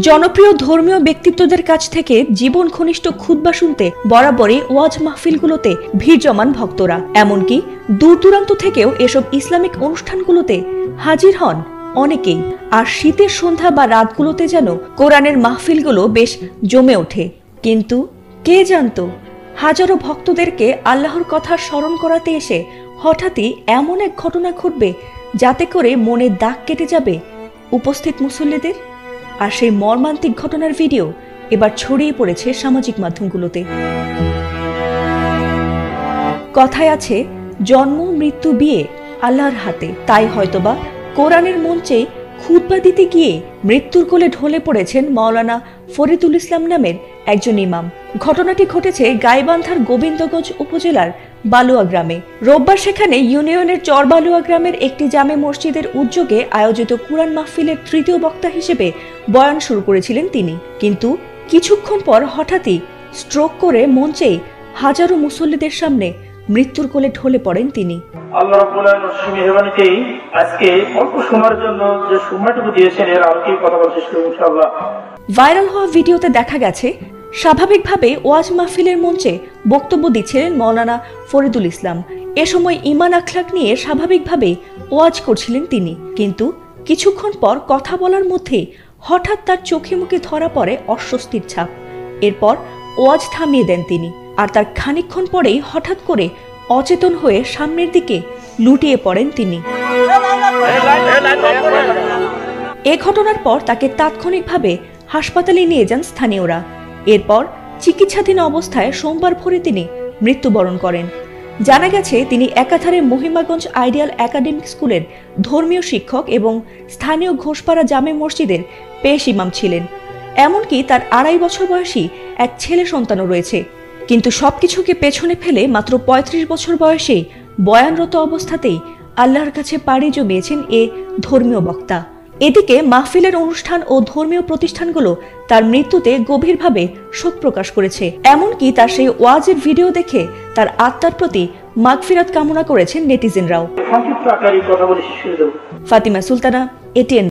জনপ্রিয় ধর্মীয় ব্যক্তিত্বদের কাছ থেকে জীবন ঘনিষ্ঠ খুতবা শুনতে বরাবরই ওয়াজ মাহফিলগুলোতে ভিড় জমান ভক্তরা। এমনকি দূর দূরান্ত থেকেও এসব ইসলামিক অনুষ্ঠানগুলোতে হাজির হন অনেকেই। আর শীতের সন্ধ্যা বা রাতগুলোতে যেন কোরআনের মাহফিলগুলো বেশ জমে ওঠে। কিন্তু কে জানতো হাজারো ভক্তদেরকে আল্লাহর কথা স্মরণ করাতে এসে হঠাৎই এমন এক ঘটনা ঘটবে যাতে করে মনে দাগ কেটে যাবে উপস্থিত মুসল্লিদের। আর সেই মর্মান্তিক ঘটনার ভিডিও এবার ছড়িয়ে পড়েছে সামাজিক মাধ্যমগুলোতে। কথায় আছে, জন্ম মৃত্যু বিয়ে আল্লাহর হাতে। তাই হয়তোবা কোরআনের মঞ্চে খুতবা দিতে গিয়ে মৃত্যুর কোলে ঢলে পড়েছেন মাওলানা ফরিদুল ইসলাম নামের একজন ইমাম। ঘটনাটি ঘটেছে গাইবান্ধার গোবিন্দগঞ্জ উপজেলার বালুয়া গ্রামে। রোববার সেখানে ইউনিয়নের চরবালুয়া গ্রামের একটি জামে মসজিদের উদ্যোগে আয়োজিত কুরআন মাহফিলের তৃতীয় বক্তা হিসেবে বয়ান শুরু করেছিলেন তিনি। কিন্তু কিছুক্ষণ পর হঠাৎই স্ট্রোক করে মঞ্চেই হাজারো মুসল্লিদের সামনে মৃত্যুর কোলে ঢলে পড়েন তিনি। আল্লাহ রাব্বুল আলামিনের মেহেরবানিতেই আজকে অল্প সময়ের জন্য যে সময়টুকু দিয়েছেন এর আলোকে কথা বলতে চেষ্টা করব ইনশাআল্লাহ। ভাইরাল হওয়া ভিডিওতে দেখা গেছে স্বাভাবিকভাবে ওয়াজ মাহফিলের মঞ্চে বক্তব্য দিচ্ছিলেন মাওলানা ফরিদুল ইসলাম। এ সময় ঈমান আখলাক নিয়ে স্বাভাবিকভাবেই ওয়াজ করছিলেন তিনি। কিন্তু কিছুক্ষণ পর কথা বলার মধ্যে হঠাৎ তার চোখে মুখে ধরা পড়ে অস্বস্তির ছাপ। এরপর ওয়াজ থামিয়ে দেন তিনি। আর তার খানিকক্ষণ পরেই হঠাৎ করে অচেতন হয়ে সামনের দিকে লুটিয়ে পড়েন তিনি। এ ঘটনার পর তাকে তাৎক্ষণিকভাবে হাসপাতালে নিয়ে যান স্থানীয়রা। এরপর চিকিৎসাধীন অবস্থায় সোমবার ভোরে তিনি মৃত্যুবরণ করেন। জানা গেছে তিনি একাধারে মহিমাগঞ্জ আইডিয়াল একাডেমিক স্কুলের ধর্মীয় শিক্ষক এবং স্থানীয় ঘোষপাড়া জামে মসজিদের পেশ ইমাম ছিলেন। এমনকি তার 2.5 বছর বয়সী এক ছেলে সন্তানও রয়েছে। কিন্তু সবকিছুকে পেছনে ফেলে মাত্র 35 বছর বয়সেই বয়ানরত অবস্থাতেই আল্লাহর কাছে পাড়ি জমিয়েছেন এ ধর্মীয় বক্তা। এদিকে মাহফিলের অনুষ্ঠান ও ধর্মীয় প্রতিষ্ঠানগুলো তার মৃত্যুতে গভীরভাবে শোক প্রকাশ করেছে। এমনকি তার সেই ওয়াজের ভিডিও দেখে তার আত্মার প্রতি মাগফিরাত কামনা করেছেন নেটিজেনরাও। সংক্ষিপ্ত আকারে কথা বলে শেষ করে দেব। ফাতিমা সুলতানা, ATN।